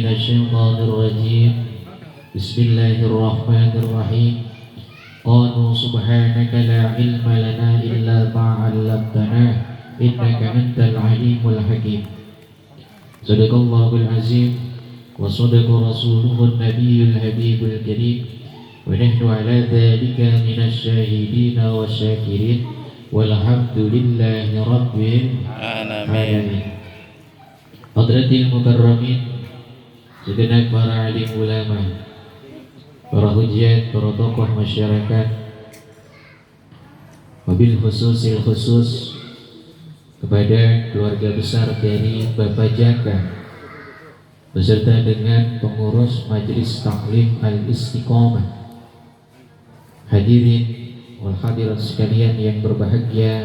الشيطان الرجيم بسم الله الرحمن الرحيم قالوا سبحانك لا علم لنا إلا ما علمتنا إنك أنت العليم الحكيم صدق الله العظيم وصدق رسوله النبي الحبيب الكريم ونحن على ذلك من الشاهدين والشاكرين والحمد لله رب العالمين. Hadratil mukarramin, segenap para alim ulama, para hujjat, para tokoh masyarakat, wabil khusus kepada keluarga besar dari Bapak Jaka beserta dengan pengurus Majelis Taklim Al-Istiqomah, hadirin wal hadirat sekalian yang berbahagia,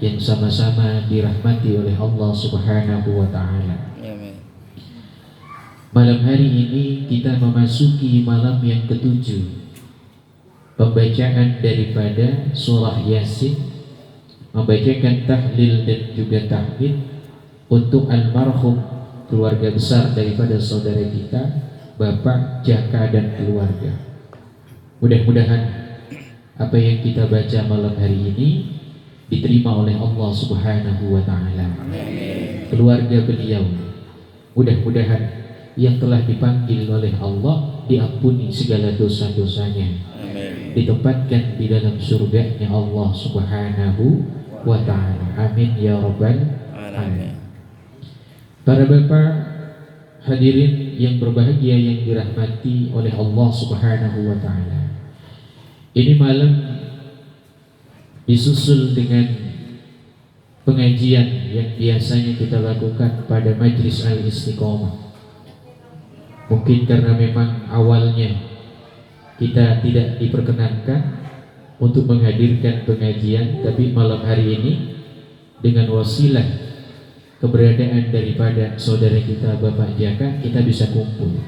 yang sama-sama dirahmati oleh Allah Subhanahu wa Ta'ala. Malam hari ini kita memasuki malam yang ketujuh, pembacaan daripada surah Yasin, membacakan tahlil dan juga tahmid untuk almarhum keluarga besar daripada saudara kita Bapak Jaka dan keluarga. Mudah-mudahan apa yang kita baca malam hari ini diterima oleh Allah Subhanahu wa Ta'ala. Keluarga beliau mudah-mudahan yang telah dipanggil oleh Allah diampuni segala dosa-dosanya, ditempatkan di dalam surganya Allah Subhanahu wa Ta'ala. Amin ya rabbal alamin. Para bapak hadirin yang berbahagia yang dirahmati oleh Allah Subhanahu wa Ta'ala, ini malam disusul dengan pengajian yang biasanya kita lakukan pada Majelis Al-Istiqomah. Mungkin karena memang awalnya kita tidak diperkenankan untuk menghadirkan pengajian, tapi malam hari ini dengan wasilah keberadaan daripada saudara kita Bapak Jaka, kita bisa kumpul.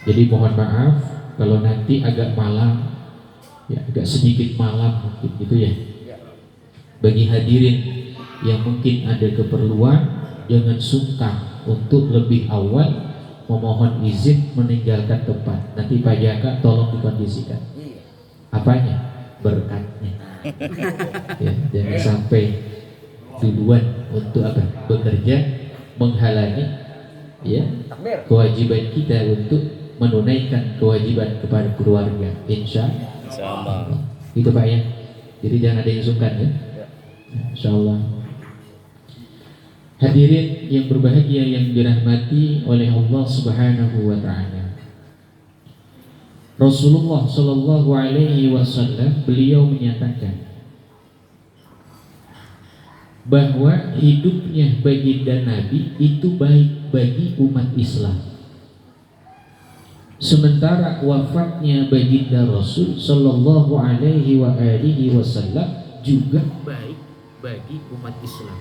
Jadi mohon maaf kalau nanti agak malam, ya agak sedikit malam mungkin gitu ya. Bagi hadirin yang mungkin ada keperluan, jangan sungkan untuk lebih awal memohon izin meninggalkan tempat. Nanti Pak Jaka tolong dikondisikan. Apanya? Berkatnya. Ya, jangan sampai duluan untuk apa? Bekerja menghalangi ya kewajiban kita untuk menunaikan kewajiban kepada keluarga. Insyaallah. Itu Pak ya. Jadi jangan ada yang sungkan ya. Insyaallah. Hadirin yang berbahagia yang dirahmati oleh Allah Subhanahu wa Ta'ala, Rasulullah Sallallahu Alaihi Wasallam beliau menyatakan bahwa hidupnya baginda Nabi itu baik bagi umat Islam, sementara wafatnya baginda Rasul Sallallahu Alaihi Wasallam juga baik bagi umat Islam.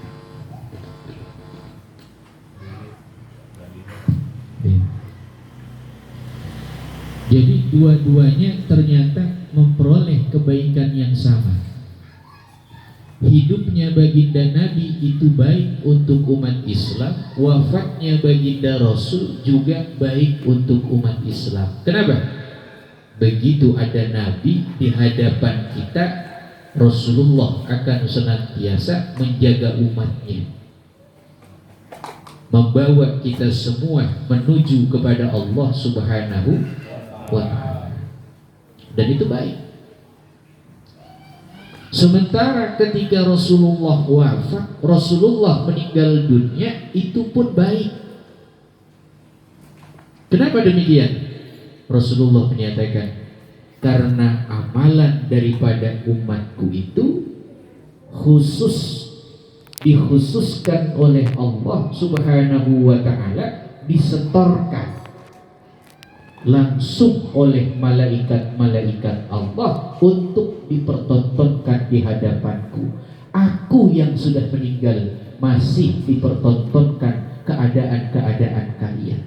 Jadi dua-duanya ternyata memperoleh kebaikan yang sama. Hidupnya baginda Nabi itu baik untuk umat Islam, wafatnya baginda Rasul juga baik untuk umat Islam. Kenapa? Begitu ada Nabi di hadapan kita, Rasulullah akan senantiasa menjaga umatnya, membawa kita semua menuju kepada Allah Subhanahu wa Ta'ala, dan itu baik. Sementara ketika Rasulullah wafat, Rasulullah meninggal dunia, itu pun baik. Kenapa demikian? Rasulullah menyatakan, karena amalan daripada umatku itu dikhususkan oleh Allah Subhanahu wa Ta'ala, disetorkan langsung oleh malaikat-malaikat Allah untuk dipertontonkan di hadapanku. Aku yang sudah meninggal masih dipertontonkan keadaan-keadaan kalian,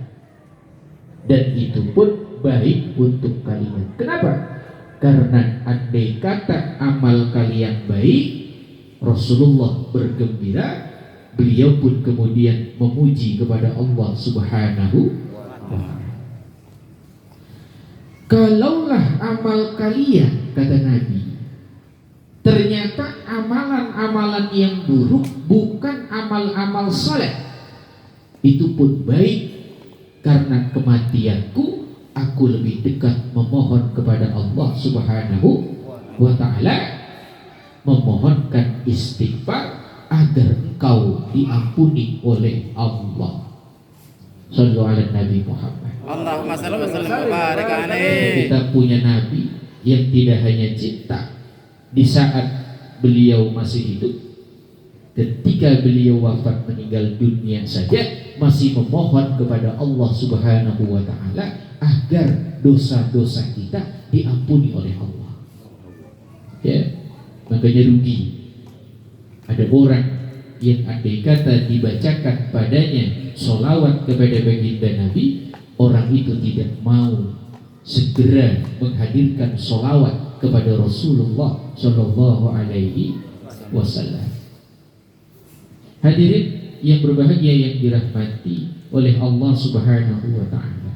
dan itu pun baik untuk kalian. Kenapa? Karena andai kata amal kalian baik, Rasulullah bergembira, beliau pun kemudian memuji kepada Allah Subhanahu Kalaulah amal kalian, kata Nabi, ternyata amalan-amalan yang buruk bukan amal-amal soleh, itu pun baik, karena kematianku aku lebih dekat memohon kepada Allah Subhanahu wa ta'ala, memohonkan istighfar agar engkau diampuni oleh Allah. Sallu ala Nabi Muhammad. Allahumma salli wa sallim wa barik alaihi. Kita punya Nabi yang tidak hanya cinta di saat beliau masih hidup, ketika beliau wafat meninggal dunia saja masih memohon kepada Allah Subhanahu wa ta'ala agar dosa-dosa kita diampuni oleh Allah. Ya, makanya rugi ada orang yang andai kata dibacakan padanya sholawat kepada baginda Nabi, orang itu tidak mau segera menghadirkan sholawat kepada Rasulullah Shallallahu Alaihi Wasallam. Hadirin yang berbahagia yang dirahmati oleh Allah Subhanahu Wa Taala.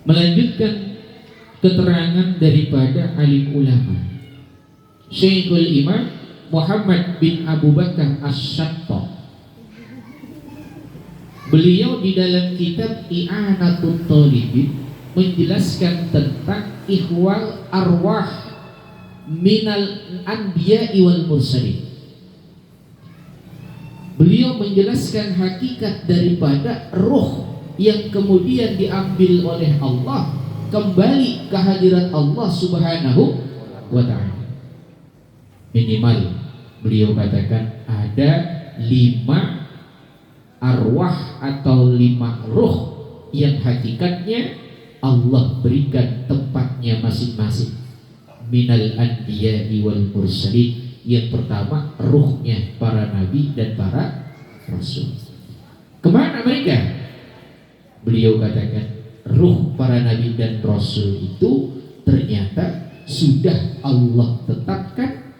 Melanjutkan keterangan daripada alim ulama, Syekhul Imam Muhammad bin Abu Bakar Asy-Syattah. Beliau di dalam kitab I'anatul Talibin menjelaskan tentang ihwal arwah minal anbiya'i wal mursalin. Beliau menjelaskan hakikat daripada ruh yang kemudian diambil oleh Allah kembali ke hadirat Allah Subhanahu wa ta'ala. Minimal beliau katakan ada 5 arwah atau 5 ruh yang hakikatnya Allah berikan tempatnya masing-masing. Minal anbiya'i wal mursalin. Yang pertama ruhnya para nabi dan para rasul. Kemana mereka? Beliau katakan ruh para nabi dan rasul itu ternyata sudah Allah tetapkan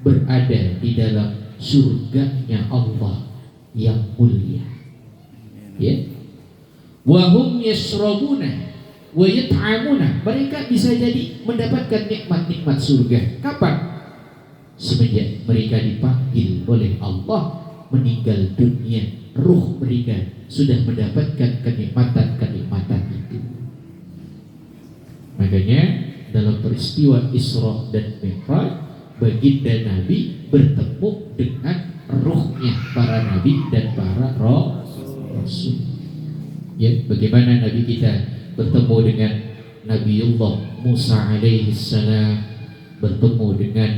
berada di dalam surganya Allah yang mulia. Ya. Wa hum yashrabuna wa yat'amuna. Mereka bisa jadi mendapatkan nikmat-nikmat surga. Kapan? Semenjak mereka dipanggil oleh Allah meninggal dunia, ruh mereka sudah mendapatkan kenikmatan-kenikmatan itu. Makanya dalam peristiwa Isra dan Mi'raj, baginda Nabi bertemu dengan ruhnya para nabi dan para rasul. Ya, bagaimana Nabi kita bertemu dengan Nabiullah Musa alaihi salam, bertemu dengan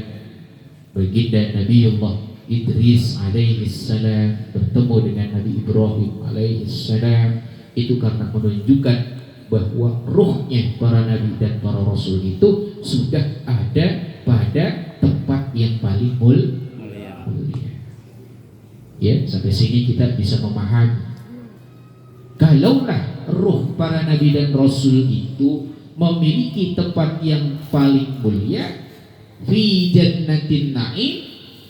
baginda Nabiullah Idris alaihi salam, bertemu dengan Nabi Ibrahim alaihi salam. Itu karena menunjukkan bahwa ruhnya para nabi dan para rasul itu sudah ada pada tempat yang paling mulia. Ya, sampai sini kita bisa memahami. Kalaulah ruh para nabi dan rasul itu memiliki tempat yang paling mulia, fi jannatin na'im,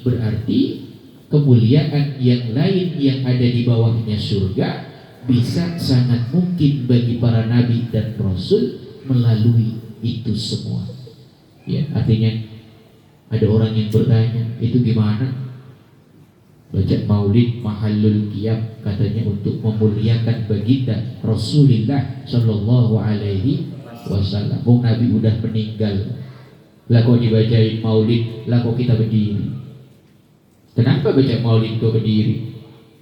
berarti kemuliaan yang lain yang ada di bawahnya surga bisa sangat mungkin bagi para nabi dan rasul melalui itu semua. Ya, artinya ada orang yang bertanya, itu gimana? Baca maulid mahallul qiyam, katanya untuk memuliakan baginda Rasulullah Shallallahu Alaihi Wasallam. Oh, Nabi udah meninggal, lah kok dibacain maulid, lah kok kita berdiri? Kenapa baca maulid kok berdiri?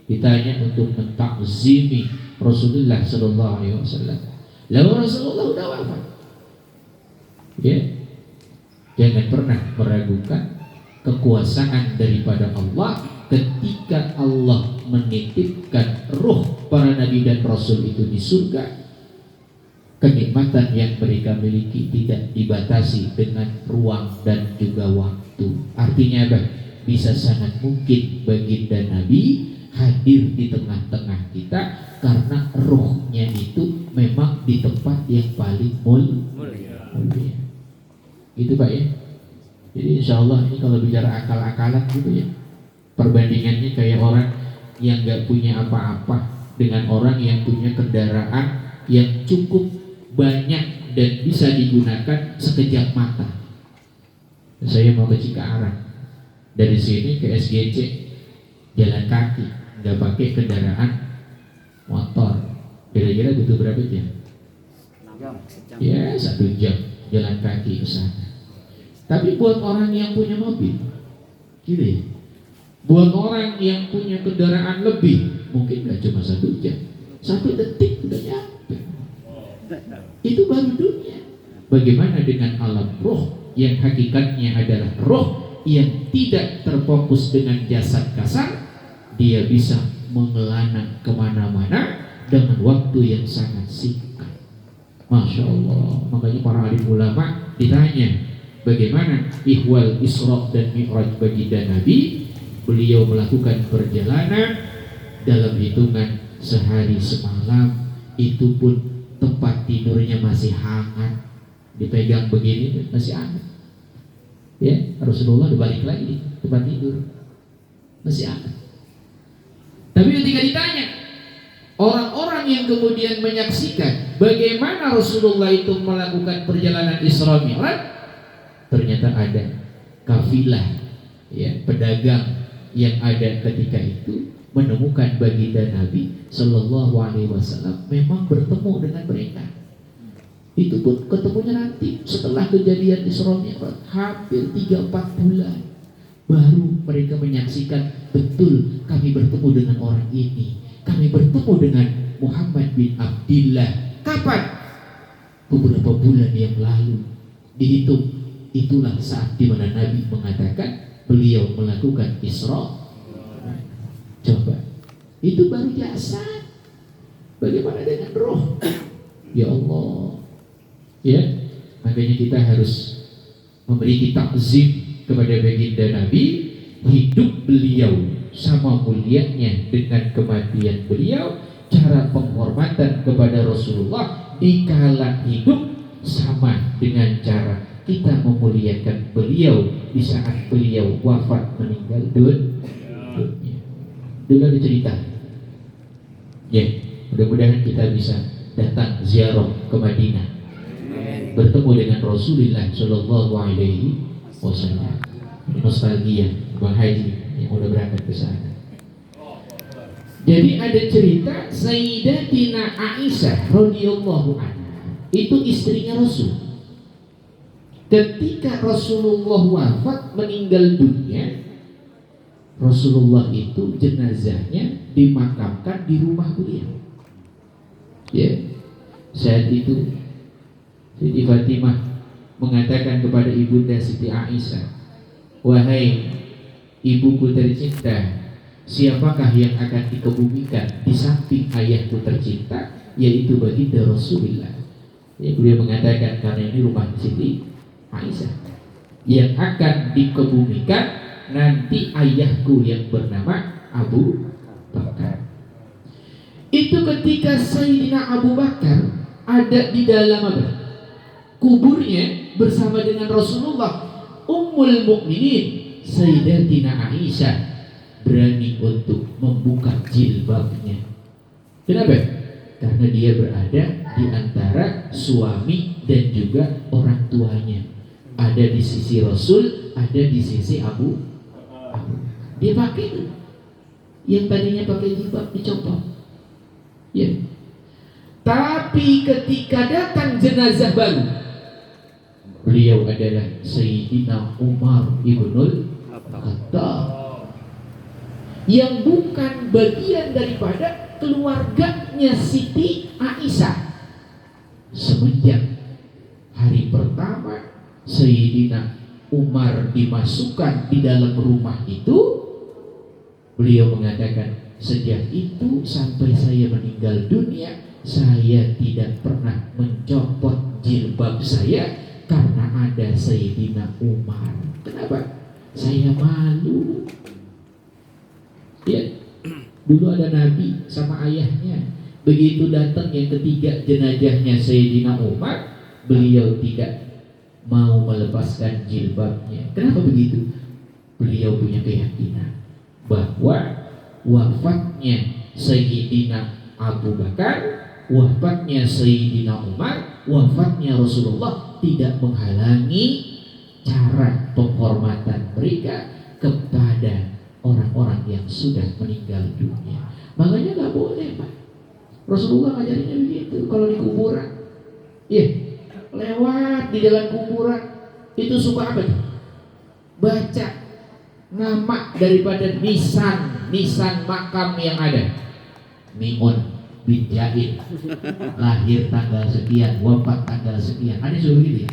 Ditanya untuk mentakzimi Rasulullah Sallallahu Alaihi Wasallam. Lalu Rasulullah udah wafat. Ya, jangan pernah meragukan kekuasaan daripada Allah ketika Allah menitipkan ruh para nabi dan rasul itu di surga. Kenikmatan yang mereka miliki tidak dibatasi dengan ruang dan juga waktu. Artinya apa? Bisa sangat mungkin baginda Nabi hadir di tengah-tengah kita karena ruhnya itu memang di tempat yang paling mulia. Itu Pak ya. Jadi insya Allah ini kalau bicara akal-akalan gitu ya, perbandingannya kayak orang yang gak punya apa-apa dengan orang yang punya kendaraan yang cukup banyak dan bisa digunakan sekejap mata. Saya mau ke Cikarang, dari sini ke SGC jalan kaki, nggak pakai kendaraan motor. Kira-kira butuh berapa jam? Ya 1 jam jalan kaki ke sana. Tapi buat orang yang punya mobil, gitu ya. Buat orang yang punya kendaraan lebih, mungkin nggak cuma 1 jam, 1 detik udah nyampe. Itu baru dunia. Bagaimana dengan alam roh yang hakikatnya adalah roh yang tidak terfokus dengan jasad kasar? Dia bisa mengelana kemana-mana dengan waktu yang sangat singkat. Masya Allah. Makanya para alim ulama ditanya, bagaimana ihwal Isra dan Mi'raj baginda Nabi? Beliau melakukan perjalanan dalam hitungan sehari semalam, itu pun tempat tidurnya masih hangat, dipegang begini masih hangat. Ya, Rasulullah balik lagi di tempat tidur masih hangat. Tapi ketika ditanya orang-orang yang kemudian menyaksikan bagaimana Rasulullah itu melakukan perjalanan Isra Mi'raj, ternyata ada kafilah, ya, pedagang yang ada ketika itu menemukan baginda Nabi Sallallahu Alaihi Wasallam memang bertemu dengan mereka. Itu pun ketemunya nanti setelah kejadian Isra Mi'raj, hampir 3-4 bulan baru mereka menyaksikan, betul kami bertemu dengan orang ini, kami bertemu dengan Muhammad bin Abdillah. Kapan? Beberapa bulan yang lalu. Dihitung, itulah saat dimana Nabi mengatakan beliau melakukan Isra. Coba, itu baru jasad. Bagaimana dengan roh? Ya Allah, ya, makanya kita harus memberi takzim kepada baginda Nabi. Hidup beliau sama mulianya dengan kematian beliau. Cara penghormatan kepada Rasulullah di kala hidup sama dengan cara kita memuliakan beliau di saat beliau wafat meninggal dunia. Dengan cerita, ya, mudah-mudahan kita bisa datang ziarah ke Madinah, bertemu dengan Rasulullah Shallallahu Alaihi Wasallam. Nostalgia Bang Haji yang udah berangkat ke sana. Jadi ada cerita Sayyidatina Aisyah radhiyallahu anha, itu istrinya Rasul. Ketika Rasulullah wafat meninggal dunia, Rasulullah itu jenazahnya dimakamkan di rumah beliau. Ya, saat itu Siti Fatimah mengatakan kepada ibunda Siti Aisyah, wahai ibuku tercinta, siapakah yang akan dikebumikan di samping ayahku tercinta, yaitu baginda Rasulullah. Ya, beliau mengatakan karena ini rumah Siti Aisyah, yang akan dikebumikan nanti ayahku yang bernama Abu Bakar. Itu ketika Sayyidina Abu Bakar ada di dalam apa? Kuburnya bersama dengan Rasulullah, Ummul Mukminin Sayyidatina Aisyah berani untuk membuka jilbabnya. Kenapa? Karena dia berada di antara suami dan juga orang tuanya. Ada di sisi Rasul, ada di sisi Abu. Dia pakai itu. Yang tadinya pakai jilbab dicopot. Ya. Tapi ketika datang jenazah baru, beliau adalah Sayyidina Umar ibnul Khattab, yang bukan bagian daripada keluarganya Siti Aisyah. Semenjak hari pertama Sayyidina Umar dimasukkan di dalam rumah itu, beliau mengatakan, sejak itu sampai saya meninggal dunia, saya tidak pernah mencopot jilbab saya karena ada Sayyidina Umar. Kenapa? Saya malu. Ya, dulu ada Nabi sama ayahnya. Begitu datang yang ketiga jenazahnya Sayyidina Umar, beliau tidak mau melepaskan jilbabnya. Kenapa begitu? Beliau punya keyakinan bahwa wafatnya Sayyidina Abu Bakar, wafatnya Sayyidina Umar, wafatnya Rasulullah tidak menghalangi cara penghormatan mereka kepada orang-orang yang sudah meninggal dunia. Makanya nggak boleh, Pak. Rasulullah ngajarinnya begitu. Kalau di kuburan, lewat di jalan kuburan itu suka apa tuh? Baca nama daripada nisan makam yang ada. Mi'un bin Jahid, lahir tanggal sekian, wafat tanggal sekian. Ada suruh gitu ya?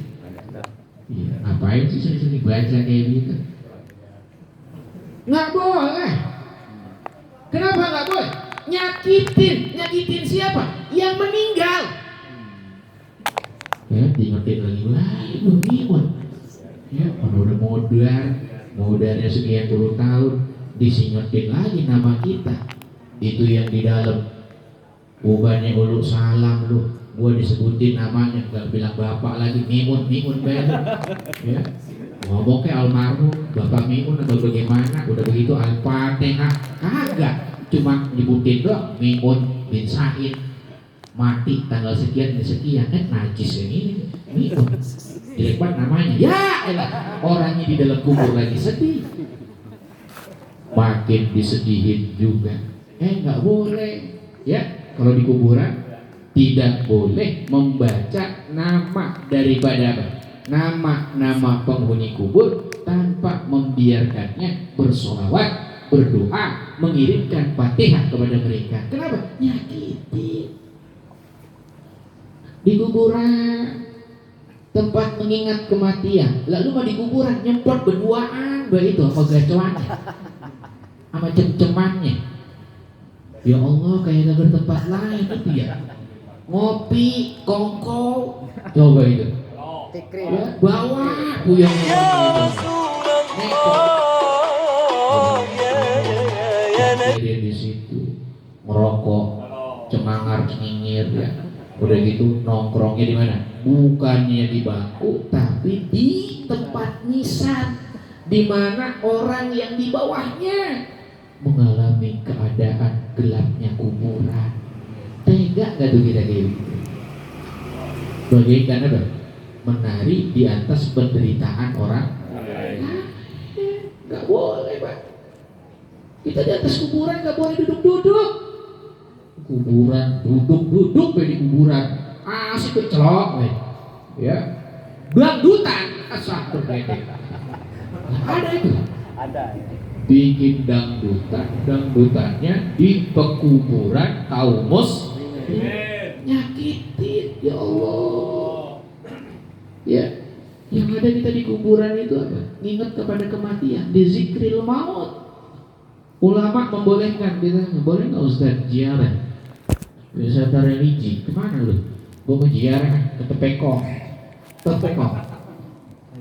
Iya. Ngapain sih sering baca kayak gitu? Nggak boleh. Kenapa nggak boleh? Nyakitin siapa? Yang meninggal. Ya, diingetin lagi belum imun. Ya, udah modarnya sekian puluh tahun, disingetin lagi nama kita. Itu yang di dalam. Bukannya ulu salam lu, gua disebutin namanya, nggak bilang bapak lagi, Mimun bener. Ya. Ngomong kayak almarhum Bapak Mimun atau bagaimana, udah begitu Al-Fatihah kagak, cuma nyebutin doang Mimun bin Sa'id mati tanggal sekian najis yang ini Mimun direkat namanya, ya elah, orangnya di dalam kubur lagi sedih, makin disedihin juga. Nggak boleh ya, kalau di kuburan tidak boleh membaca nama daripada apa? Nama penghuni kubur tanpa membiarkannya bersolawat, berdoa, mengirimkan Fatihah kepada mereka. Kenapa? Nyakitin. Di kuburan tempat mengingat kematian, lalu mah di kuburan nyempot berduaan begitu sama gacoannya, sama cem-cemannya. Ya Allah, kayak gak bertempat lain itu ya. Ngopi, kongko, coba itu. Ya, bawa puyeng ya dia di situ ngerokok, cemangar cengingir ya. Udah gitu nongkrongnya di mana? Bukannya di bangku, tapi di tempat nisan, di mana orang yang di bawahnya mengalami keadaan gelapnya kuburan. Tega nggak tuh kita kayak gitu? Bagaikan apa? Menari di atas penderitaan orang. Nggak boleh, Pak. Kita di atas kuburan nggak boleh duduk-duduk. Kuburan duduk di kuburan. Asik celok, ya. Dangdutan, asal berbeda. Ada itu. Ada. Bikin dangdutannya di pekuburan kaum muslim. Nyakitin, ya Allah. Ya, yang ada kita di kuburan itu apa? Ingat kepada kematian, di zikril maut. Ulama membolehkan, kita boleh nggak Ustaz ziarah wisata religi? Kemana lu? Gua mau ziarah ke Tepekong.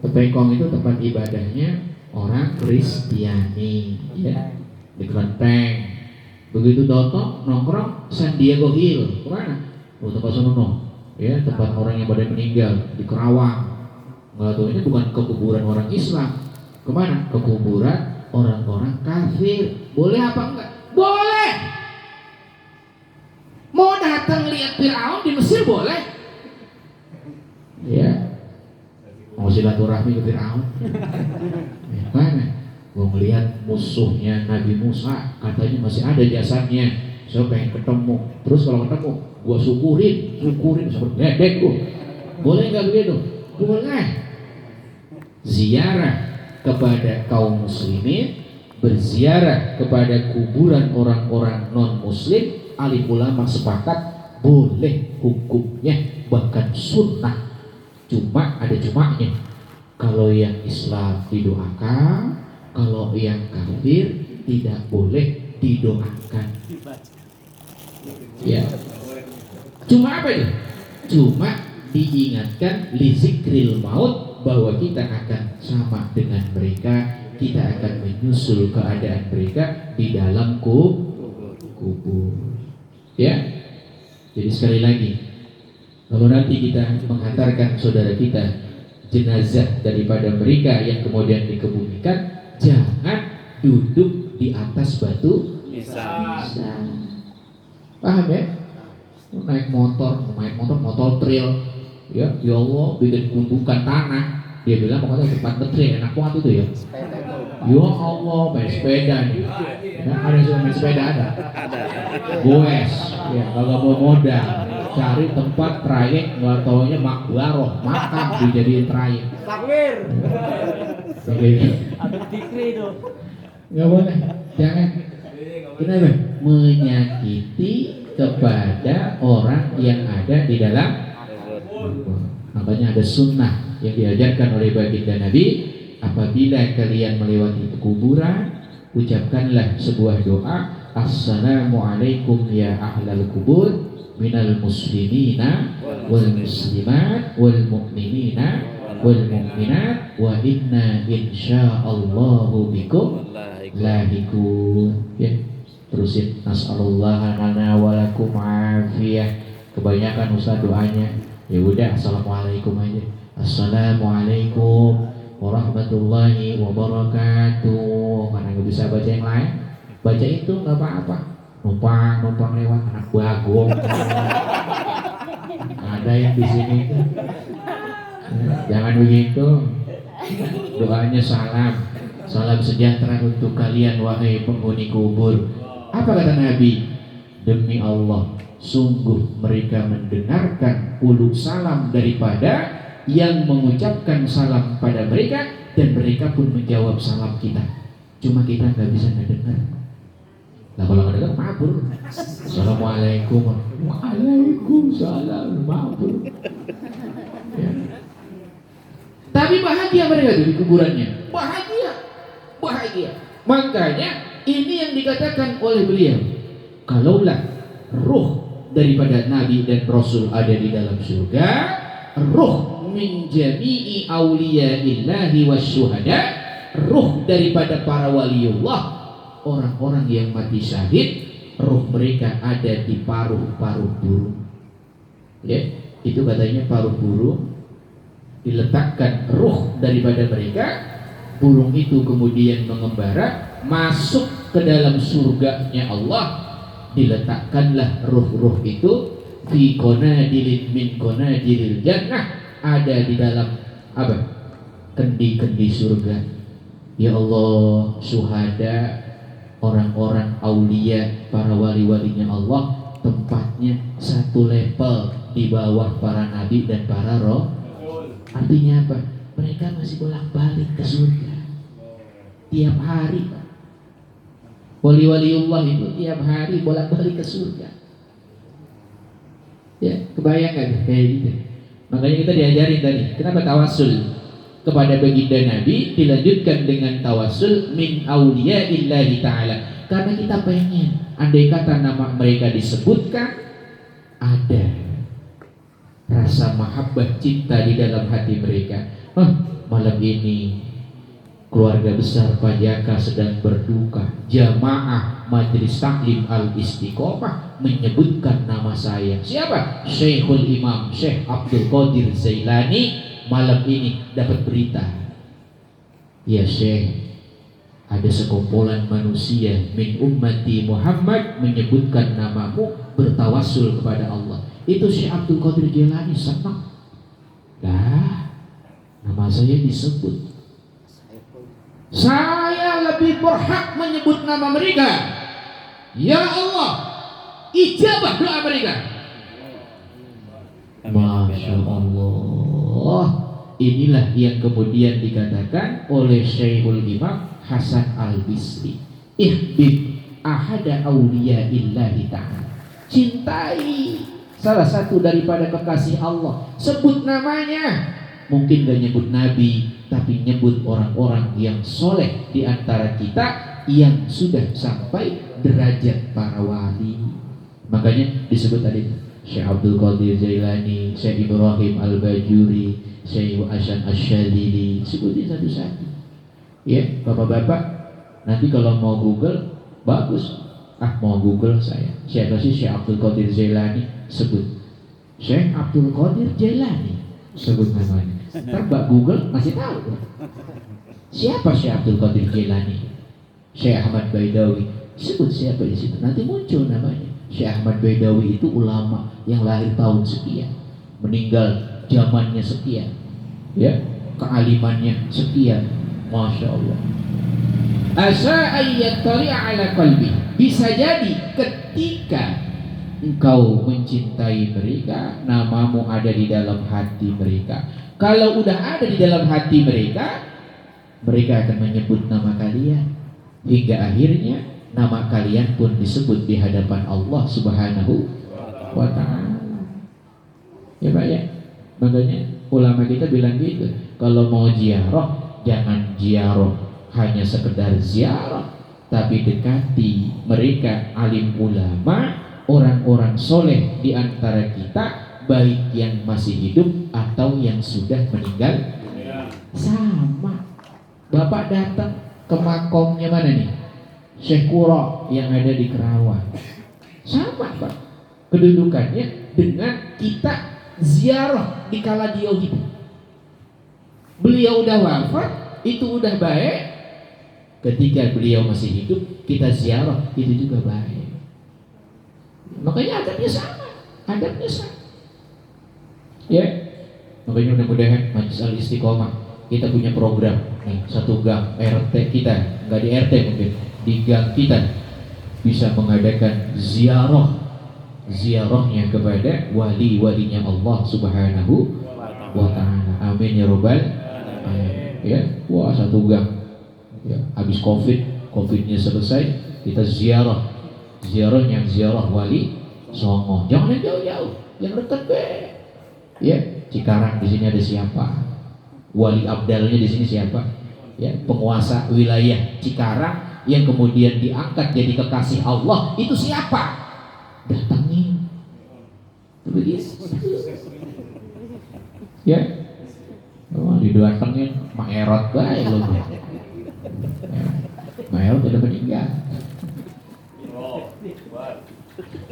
Tepekong itu tempat ibadahnya orang Kristiani, ya, di Kelenteng. Begitu toto nongkrong San Diego Hill, kemana? Tempat sono, ya, tempat orang yang pada meninggal di Kerawang. Nggak tahu, ini bukan ke kuburan orang Islam. Kemana? Ke kuburan orang-orang kafir. Boleh apa enggak? Boleh. Mau datang lihat Fir'aun di Mesir boleh. Ya. Mau silaturahmi ke Fir'aun. Ya, mana? Mau melihat musuhnya Nabi Musa, katanya masih ada jasadnya. Saya pengen ketemu. Terus kalau ketemu, gua syukurin seperti dedek gua. Boleh nggak begitu? Boleh. Ziarah kepada kaum muslimin, berziarah kepada kuburan orang-orang non-muslim, alim ulama sepakat boleh hukumnya, bahkan sunnah. Cuma ada cumanya. Kalau yang Islam didoakan, kalau yang kafir tidak boleh didoakan. Ya. Cuma apa itu? Cuma diingatkan li zikril maut, bahwa kita akan sama dengan mereka, kita akan menyusul keadaan mereka di dalam kubur. Ya. Jadi sekali lagi, kalau nanti kita menghantarkan saudara kita jenazah daripada mereka yang kemudian dikebumikan, jangan duduk di atas batu nisan. Paham ya? Naik motor trail, ya Allah bikin gundukan tanah. Dia bilang pokoknya tempat trail enak banget itu ya. Ya Allah, main sepeda nih. Ya, ada yang suka main sepeda ada. Goes, ya kagak bawa modal. Cari tempat trayek, nggak taunya makbaroh, makam dijadiin trayek. Takwir. Begitu. Ada dikri itu. Nggak boleh, jangan. Kenapa? Menyakiti kepada orang yang ada di dalam. Makanya ada sunnah yang diajarkan oleh baginda Nabi. Apabila kalian melewati kuburan, ucapkanlah sebuah doa. Assalamualaikum ya ahlal kubur minal muslimina wal muslimat wal mu'minina wal mu'minat wa inna insyaallahu bikum lahikun. Ya, terusin. Nas'alullaha lana wa lakum afiyah. Kebanyakan ustaz doanya ya udah assalamualaikum aja. Assalamualaikum warahmatullahi wabarakatuh. Mana nggak bisa baca yang lain? Baca itu nggak apa-apa. Numpang lewat anak bagong. Ada yang di sini itu. Jangan begitu. Doanya salam sejahtera untuk kalian wahai penghuni kubur. Apa kata Nabi? Demi Allah, sungguh mereka mendengarkan ulu salam daripada yang mengucapkan salam pada mereka, dan mereka pun menjawab salam kita. Cuma kita nggak bisa ngedengar. Nah kalau nggak dengar mabur. Assalamualaikum. Waalaikumsalam. Mabur. Ya. Tapi bahagia mereka di kuburannya. Bahagia. Makanya ini yang dikatakan oleh beliau. Kalaulah ruh daripada Nabi dan Rasul ada di dalam surga, ruh min jami'i awliyaillahi wasyuhada, ruh daripada para waliullah, orang-orang yang mati syahid, ruh mereka ada di paruh-paruh burung. Ya, itu katanya paruh burung diletakkan ruh daripada mereka, burung itu kemudian mengembara masuk ke dalam surganya Allah, diletakkanlah ruh-ruh itu fi qanadilin min qanadilil jannah, ada di dalam apa? Kendi-kendi surga. Ya Allah, syuhada, orang-orang aulia, para wali-walinya Allah, tempatnya satu level di bawah para nabi dan para roh. Artinya apa? Mereka masih bolak-balik ke surga tiap hari. Wali-waliullah itu tiap hari bolak-balik ke surga. Ya, kebayang kan kayak gitu. Makanya kita diajarin tadi, kenapa tawasul kepada baginda Nabi dilanjutkan dengan tawasul min auliyaillahi ta'ala. Karena kita pengen, andai kata nama mereka disebutkan, ada rasa mahabbah cinta di dalam hati mereka. Malam ini keluarga besar Pajaka sedang berduka. Jamaah Majelis Taklim Al-Istiqomah menyebutkan nama saya. Siapa? Syekhul Imam Syekh Abdul Qadir Jailani malam ini dapat berita. Ya Syekh, ada sekumpulan manusia min ummati Muhammad menyebutkan namamu, bertawasul kepada Allah. Itu Syekh Abdul Qadir Jailani senang. Dah, nama saya disebut. Saya lebih berhak menyebut nama mereka. Ya Allah, ijabah doa mereka. Masya Allah. Inilah yang kemudian dikatakan oleh Syekhul Imam Hasan Al-Bisri. Ihbib ahada awliyaillahi ta'ala. Cintai salah satu daripada kekasih Allah, sebut namanya. Mungkin gak nyebut Nabi, tapi nyebut orang-orang yang soleh di antara kita yang sudah sampai derajat para wali. Makanya disebut tadi Syekh Abdul Qadir Jailani, Syekh Ibrahim Al-Bajuri, Syekh Hasan Asyadili. Sebutin satu-satu. Ya, bapak-bapak, nanti kalau mau Google bagus. Mau Google saya. Siapa sih Syekh Abdul Qadir Jailani? Sebut Syekh Abdul Qadir Jailani, sebut namanya. Ntar Mbak Google masih tahu siapa Syekh Abdul Qadir Jailani. Syekh Ahmad Baidawi, sebut siapa di situ, nanti muncul namanya. Syekh Ahmad Baidawi itu ulama yang lahir tahun sekian, meninggal zamannya sekian, ya, kealimannya sekian, masya Allah. Asa ayat ala qalbi, bisa jadi ketika engkau mencintai mereka, namamu ada di dalam hati mereka. Kalau udah ada di dalam hati mereka, mereka akan menyebut nama kalian, hingga akhirnya nama kalian pun disebut di hadapan Allah Subhanahu wa ta'ala. Ya Pak ya. Makanya ulama kita bilang gitu, kalau mau ziarah jangan ziarah hanya sekedar ziarah, tapi dekati mereka alim ulama, orang-orang soleh di antara kita, baik yang masih hidup atau yang sudah meninggal. Sama. Bapak datang ke makomnya mana nih? Syekh Qura yang ada di Kerawang. Sama Pak kedudukannya dengan kita ziarah di kala dia hidup. Beliau udah wafat, itu udah baik. Ketika beliau masih hidup, kita ziarah, itu juga baik. Makanya adabnya sama. Adabnya sama. Ya, makanya mudah-mudahan Majelis Al-Istiqomah kita punya program nih, satu gang RT kita, nggak di RT mungkin, di gang kita bisa mengadakan ziarahnya kepada wali-walinya Allah Subhanahu wa ta'ala. Amin ya robbal alamin. Ya, wah satu gang. Ya, habis Covidnya selesai, kita ziarahnya ziarah wali Songo. Jangan yang jauh-jauh, yang dekat be. Ya, Cikarang di sini ada siapa? Wali abdalnya di sini siapa? Ya, penguasa wilayah Cikarang yang kemudian diangkat jadi kekasih Allah itu siapa? Datangin. Begitu. Ya. Oh, didatengin Maerot bae loh. Maerot udah meninggal.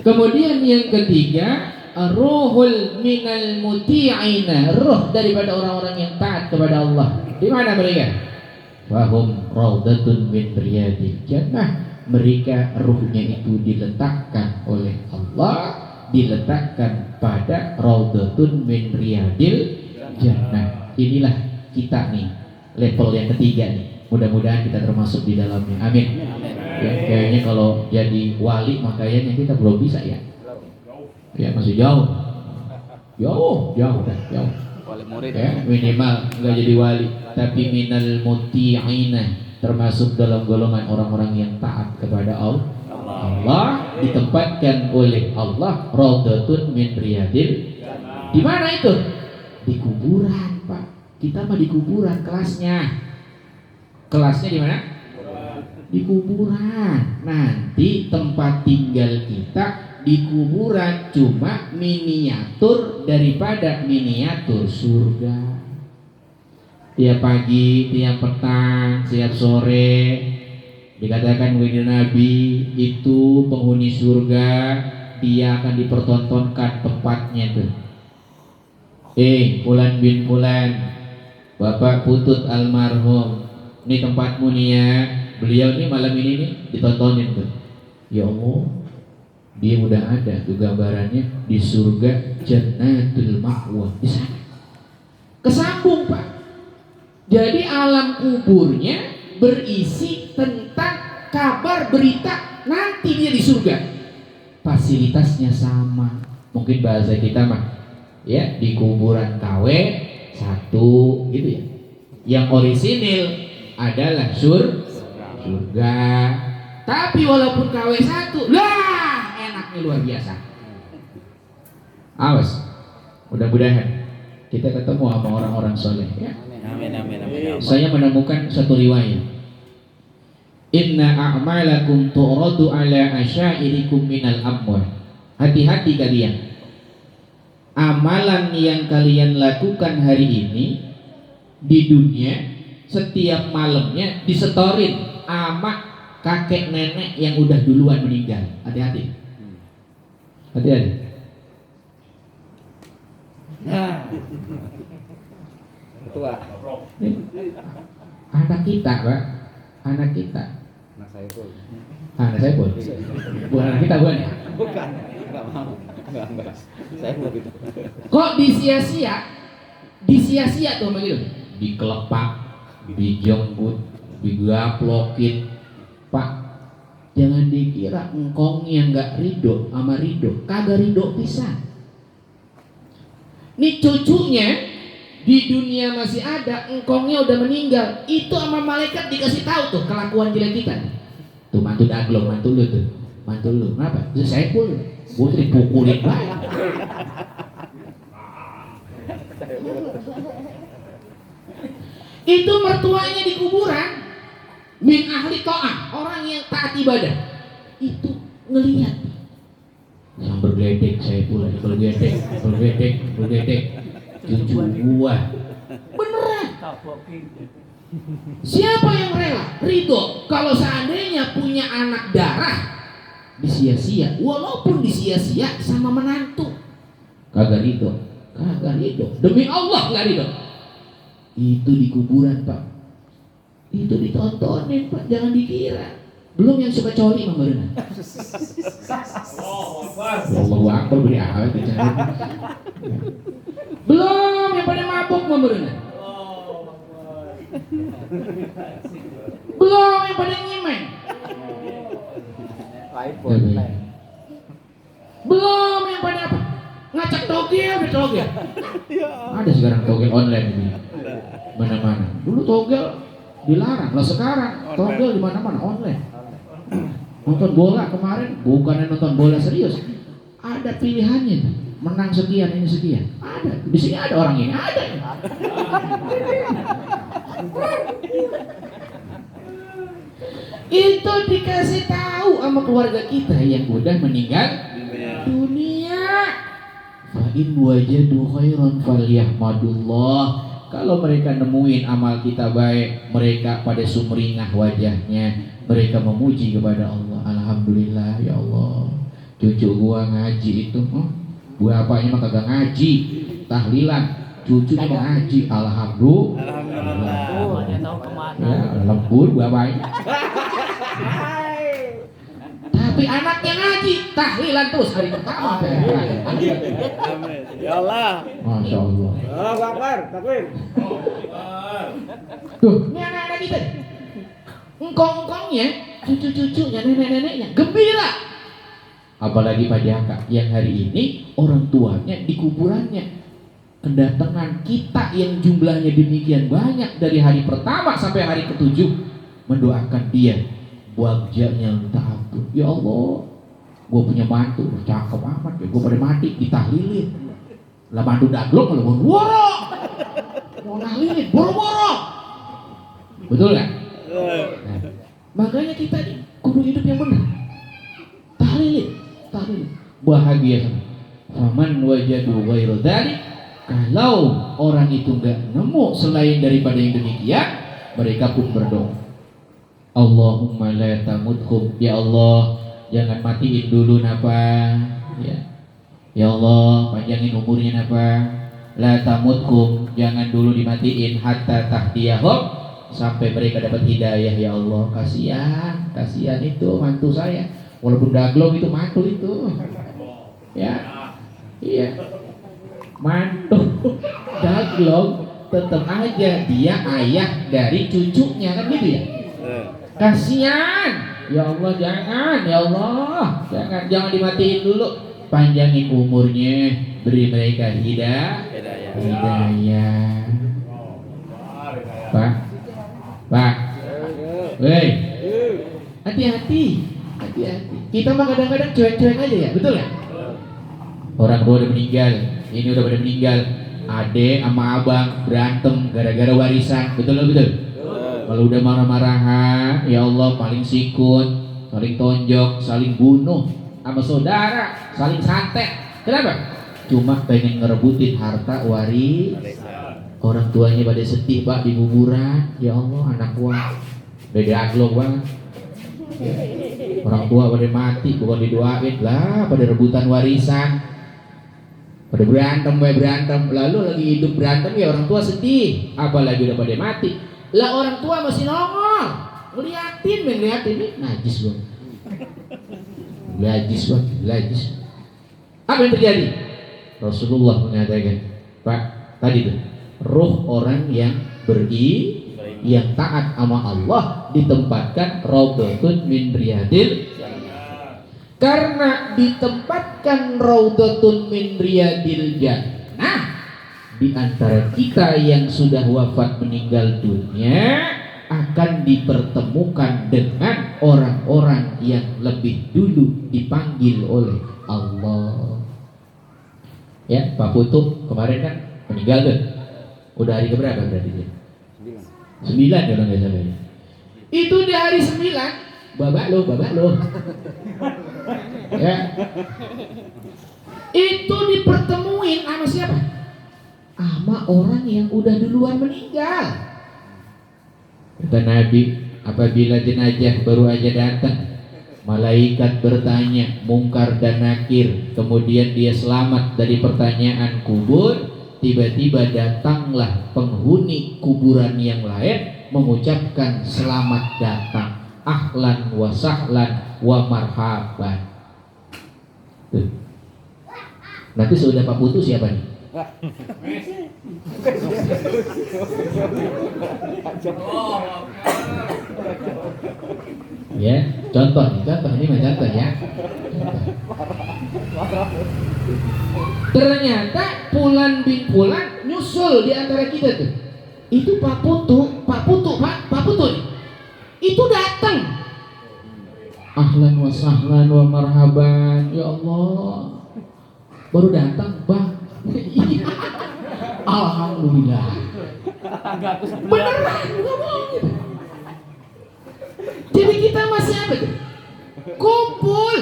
Kemudian yang ketiga, ruhul minal muti'ina, ruh daripada orang-orang yang taat kepada Allah. Di mana mereka? Wahum raudatun min riyadil jannah. Mereka ruhnya itu diletakkan oleh Allah, diletakkan pada raudatun min riyadil jannah. Inilah kita nih, level yang ketiga nih. Mudah-mudahan kita termasuk di dalamnya. Amin. Ya, kayaknya kalau jadi wali mah kayaknya kita belum bisa ya. Ya masih jauh. Jauh. Wali murid. Ya, minimal nggak jadi wali, tapi minal muti'ina, termasuk dalam golongan orang-orang yang taat kepada Allah. Allah ditempatkan oleh Allah raudatun min riyadil. Di mana itu? Di kuburan, Pak. Kita mah di kuburan kelasnya. Kelasnya di mana? Di kuburan. Nanti tempat tinggal kita di kuburan cuma miniatur daripada miniatur surga. Tiap pagi, tiap petang, tiap sore dikatakan oleh Nabi itu penghuni surga, dia akan dipertontonkan tempatnya tuh. Fulan bin Fulan, Bapak Putut almarhum, ini tempatmu nih ya. Beliau nih malam ini nih ditontonin tuh. Ya Allah, dia udah ada tuh gambarannya di surga Jannatul Ma'wa di sana. Kesambung Pak. Jadi alam kuburnya berisi tentang kabar berita nanti dia di surga. Fasilitasnya sama. Mungkin bahasa kita mah ya di kuburan KW satu gitu ya. Yang orisinil adalah surga. Tapi walaupun KW satu, lah enaknya luar biasa. Awas, mudah-mudahan kita ketemu sama orang-orang soleh ya. Amin. Saya menemukan satu riwayat. Inna a'malakum tu'radu ala asyairikum minal amwal. Hati-hati kalian. Amalan yang kalian lakukan hari ini di dunia setiap malamnya disetorin sama kakek nenek yang udah duluan meninggal. Hati-hati. Tua. Anak kita, Pak. Anak kita. Anak saya pun. Anak saya pun. Bukan anak kita bukan ya? Bukan. Enggak mau. Enggak. Saya belum gitu. Kok disia-sia? Disia-sia tuh begitu. Dikelepak, dijemput, digaplokin. Pak, jangan dikira engkongnya nggak ridho sama ridho. Kagak ridho pisan. Nih cucunya di dunia masih ada, engkongnya udah meninggal. Itu sama malaikat dikasih tahu tuh kelakuan jelek kita. Tuh mantu daglong, mantu lu tuh. Mantu lu, kenapa? Itu saya pun, gue dipukulin banget. Itu mertuanya di kuburan, min ahli ta'ah, orang yang taat ibadah. Itu ngelihat yang bergedek saya pula, bergedek, cucu gua. Beneran. Siapa yang rela? Ridho. Kalau seandainya punya anak darah, disia-sia, walaupun disia-sia sama menantu. Kagak ridho. Demi Allah nggak ridho. Itu di kuburan Pak. Itu ditontonin Pak, jangan dikira. Belum yang suka coli Bang Baruna. Allahu Akbar beri awet bicara. Belum yang pada mabuk Bang Baruna. Belum yang pada nyimeng. Belum yang pada apa? Ngacak togel. Ada sekarang togel online ini. Mana-mana. Dulu togel dilarang, lah sekarang togel di mana-mana online. Nonton bola kemarin bukannya nonton bola serius, ada pilihannya, menang sekian ini sekian, ada di sini ada orang ini ada. Itu dikasih tahu sama keluarga kita yang udah meninggal dunia. Fa in wajadu khairan falyahmadullah. Kalau mereka nemuin amal kita baik, mereka pada sumringah wajahnya, mereka memuji kepada Allah. Alhamdulillah ya Allah, cucu gua ngaji itu, gua apanya mah kagak ngaji, tahlilan, cucunya mah ngaji. Alhamdulillah. Oh, dia tahu kemana. Ya, lembur gua baik. Tapi anaknya ngaji, tahlilan terus hari pertama. Amin. Ya Allah. Masya Allah. Allahu Akbar. Takbir. Tuh, ini anak-anak kita. Engkong-engkongnya, cucu-cucunya, nenek-neneknya gembira. Apalagi Pak Jaka yang hari ini orang tuanya di kuburannya. Kedatangan kita yang jumlahnya demikian banyak dari hari pertama sampai hari ke-7 mendoakan dia. Wajahnya entah apa. Ya Allah, gue punya mantu cakep amat ya, gue pada mati ditahlilin. Lah mantu daglok kalau boro-boro mau nahlilin boro-boro, betul nggak? Nah, makanya kita nih kudu hidup yang benar. Tahlilin bahagia sama. Faman wajadu ghairu dzalik, kalau orang itu nggak nemu selain daripada yang demikian, mereka pun berdoa, Allahumma la tamutkum, ya Allah jangan matiin dulu napa, ya Allah panjangin umurnya napa, la tamutkum, jangan dulu dimatiin, hatta tahdiyahum, sampai mereka dapat hidayah. Ya Allah, kasihan itu mantu saya, walaupun daglong itu mantu itu, ya iya mantu daglong tetap aja dia ayah dari cucunya, kan gitu ya. Kasihan, ya Allah jangan, ya Allah jangan dimatiin dulu, panjangin umurnya, beri mereka hidayah. Pak, hei, hati-hati. Kita mah kadang-kadang cuek-cuek aja ya, betul ya? Orang tua udah meninggal, ini udah pada meninggal, adek sama abang berantem gara-gara warisan, betul. Kalau udah marah-marahan, ya Allah paling sikut, saling tonjok, saling bunuh, sama saudara, saling santet. Kenapa? Cuma pengen ngerebutin harta orang tuanya pada sedih Pak di kuburan. Ya Allah, anak gua beda aglok banget. Orang tua pada mati, bukan didoain lah, pada rebutan warisan, pada berantem. Lalu lagi hidup berantem ya orang tua sedih, apalagi udah pada mati. Lah orang tua masih nongol, ngeliatin nih najis bang, najis. Apa yang terjadi? Rasulullah mengatakan, Pak, tadi tuh roh orang yang yang taat sama Allah ditempatkan raudhatun min riyadil. Karena ditempatkan raudhatun min riyadil jannah, di antara kita yang sudah wafat meninggal dunia akan dipertemukan dengan orang-orang yang lebih dulu dipanggil oleh Allah. Ya, Pak Putu kemarin kan meninggal tuh. Udah hari keberapa berarti dia? 9 kalau nggak salah. Itu di hari 9, babak lo. Ya. Itu dipertemuin sama siapa? Sama orang yang udah duluan meninggal. Kata Nabi, apabila jenazah baru aja datang, malaikat bertanya, mungkar dan nakir, kemudian dia selamat dari pertanyaan kubur. Tiba-tiba datanglah penghuni kuburan yang lain mengucapkan selamat datang, ahlan wa sahlan wa marhaban. Tuh. Nanti sudah Pak Putu siapa nih? Ya, contoh ini mah contoh ya. Ternyata Pulan bin Pulan nyusul di antara kita tuh. Itu Pak Putu nih. Itu datang. Ahlan wa sahlan wa marhaban. Ya Allah. Baru datang, Bang. Alhamdulillah. Beneran, ngomong gitu. Jadi kita masih apa tuh? Kumpul.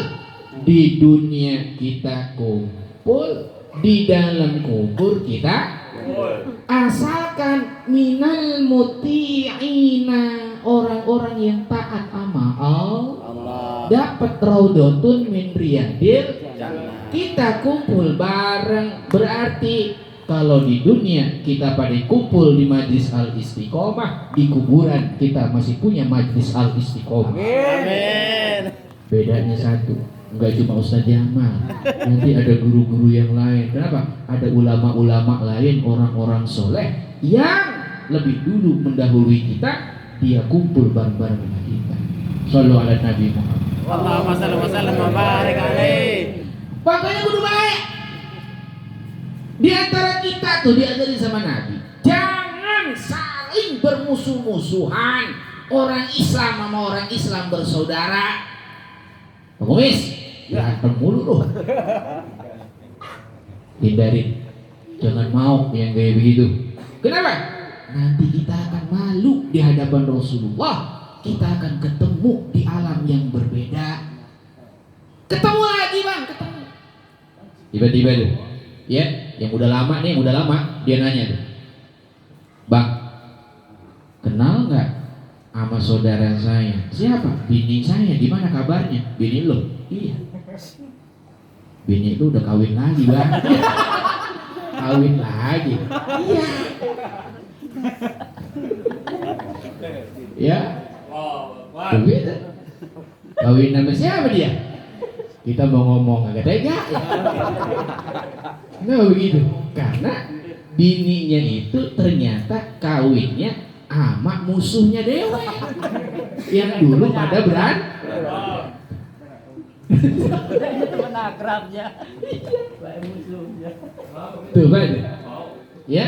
Di dunia kita kumpul, di dalam kubur kita asalkan minal muti'ina, orang-orang yang taat sama Allah dapat raudhatun min riyadil. Kita kumpul bareng, berarti kalau di dunia kita pada kumpul di majlis al-istiqomah, di kuburan kita masih punya majlis al-istiqomah. Amin. Bedanya satu, enggak cuma Ustadz Jamal, nanti ada guru-guru yang lain. Kenapa? Ada ulama-ulama lain, orang-orang soleh yang lebih dulu mendahului kita, dia kumpul bareng-bareng dengan kita. Shallallahu ala Nabi Muhammad. Allahumma shalli wa sallim wa barik alaihi. Makanya kudu baik. Di antara kita tuh diajarin sama Nabi, jangan saling bermusuh-musuhan. Orang Islam sama orang Islam bersaudara. Pengemis, berantem mulu loh. Hindarin, jangan mau yang kayak begitu. Kenapa? Nanti kita akan malu di hadapan Rasulullah. Kita akan ketemu di alam yang berbeda. Ketemu lagi bang, ketemu. Tiba-tiba tuh, ya, yang udah lama, dia nanya tuh, Bang, kenal nggak sama saudara saya? Siapa? Bini saya. Di mana kabarnya? Bini lo? Iya. Bini lu udah kawin lagi bang. Kawin lagi. Iya. Ya. Begitu. Kawin sama siapa dia? Kita mau ngomong agak tega. Nah begitu. Karena bininya itu ternyata kawinnya sama musuhnya dewe yang dulu pada Teman akrabnya. Musuhnya. Tuh kan? Ya.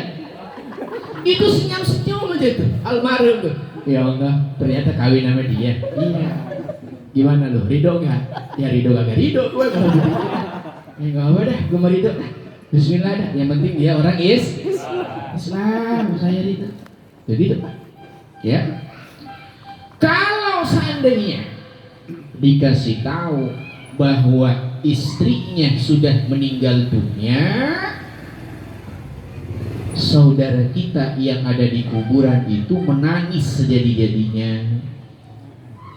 Itu senyum-senyum aja tuh, almarhum tuh. Ya Allah, ternyata kawin sama dia. Iya. Gimana lo? Ridho nggak? Ya ridho kagak ridho gue kalau gitu. Ya nggak apa dah, gue mau ridho. Bismillah dah. Yang penting dia orang Islam, saya ridho. Jadi itu, ya. Kalau seandainya dikasih tahu bahwa istrinya sudah meninggal dunia, saudara kita yang ada di kuburan itu menangis sejadi-jadinya.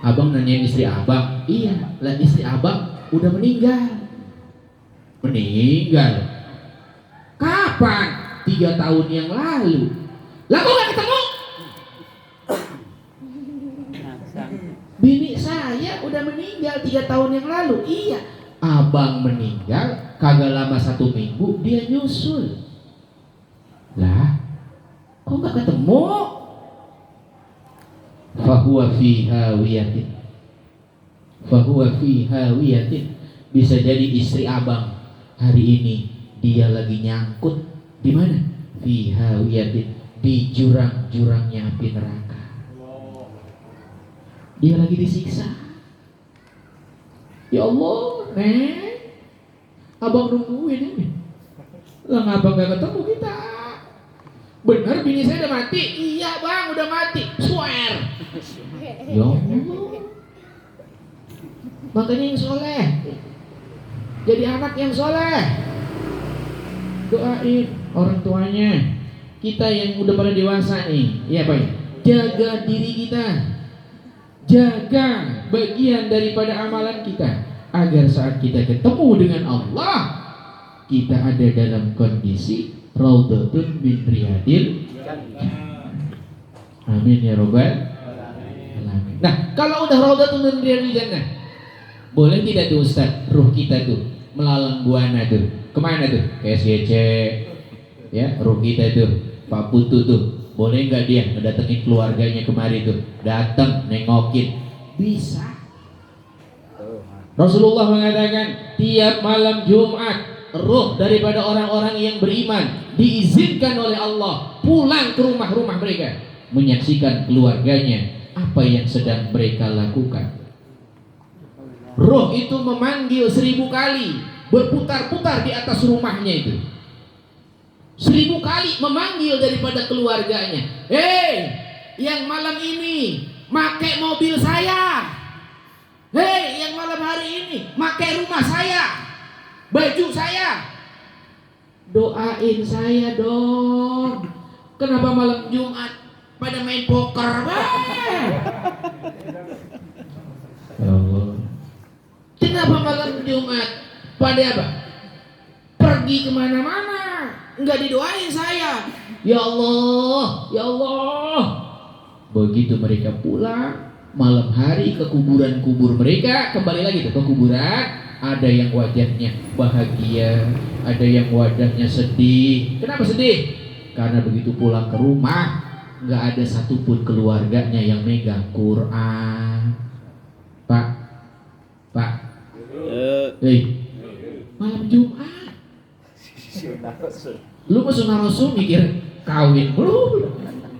Abang nanya istri abang, iya, lah istri abang udah meninggal. Meninggal? Kapan? 3 tahun yang lalu. Lah kok gak ketemu? udah meninggal 3 tahun yang lalu. Iya, abang meninggal kagak lama 1 minggu dia nyusul. Lah, kok gak ketemu? Fahuwa fi hawiyatin. Fahuwa fi hawiyatin. Bisa jadi istri abang hari ini dia lagi nyangkut di mana? Fi hawiyatin, di jurang-jurangnya api neraka. Dia lagi disiksa. Ya Allah, abang nungguin ini. Lah ngapa gak ketemu kita? Bener bini saya udah mati? Iya bang, udah mati. Swear. Ya Allah. Makanya yang soleh, jadi anak yang soleh, doain orang tuanya. Kita yang udah pada dewasa nih, iya Pak, jaga diri kita, jaga bagian daripada amalan kita, agar saat kita ketemu dengan Allah, kita ada dalam kondisi raudhatun min riyadil. Amin ya robbal alamin. Nah, kalau udah raudhatun min riyadil jannah, boleh tidak tuh Ustaz, ruh kita tuh melalang buana tuh kemana tuh? Ke SGC, ya, ruh kita tuh Pak Putu tuh, boleh nggak dia ngedatengin keluarganya kemari tuh, datang nengokin? Bisa. Rasulullah mengatakan tiap malam Jumat ruh daripada orang-orang yang beriman diizinkan oleh Allah pulang ke rumah-rumah mereka, menyaksikan keluarganya apa yang sedang mereka lakukan. Roh itu memanggil 1000 kali, berputar-putar di atas rumahnya itu. 1000 kali memanggil daripada keluarganya. Hei, yang malam ini pakai mobil saya. Hei, yang malam hari ini pakai rumah saya, baju saya. Doain saya dong. Kenapa malam Jumat pada main poker? Allah. Kenapa malam Jumat pada apa? Pergi kemana-mana, nggak didoain saya. Ya Allah, ya Allah. Begitu mereka pulang malam hari ke kuburan-kubur mereka, kembali lagi tuh ke kuburan. Ada yang wajahnya bahagia, ada yang wajahnya sedih. Kenapa sedih? Karena begitu pulang ke rumah, nggak ada satupun keluarganya yang megang Quran. Pak, malam Jumat, lu mau sunnah Rasul mikir kawin lu?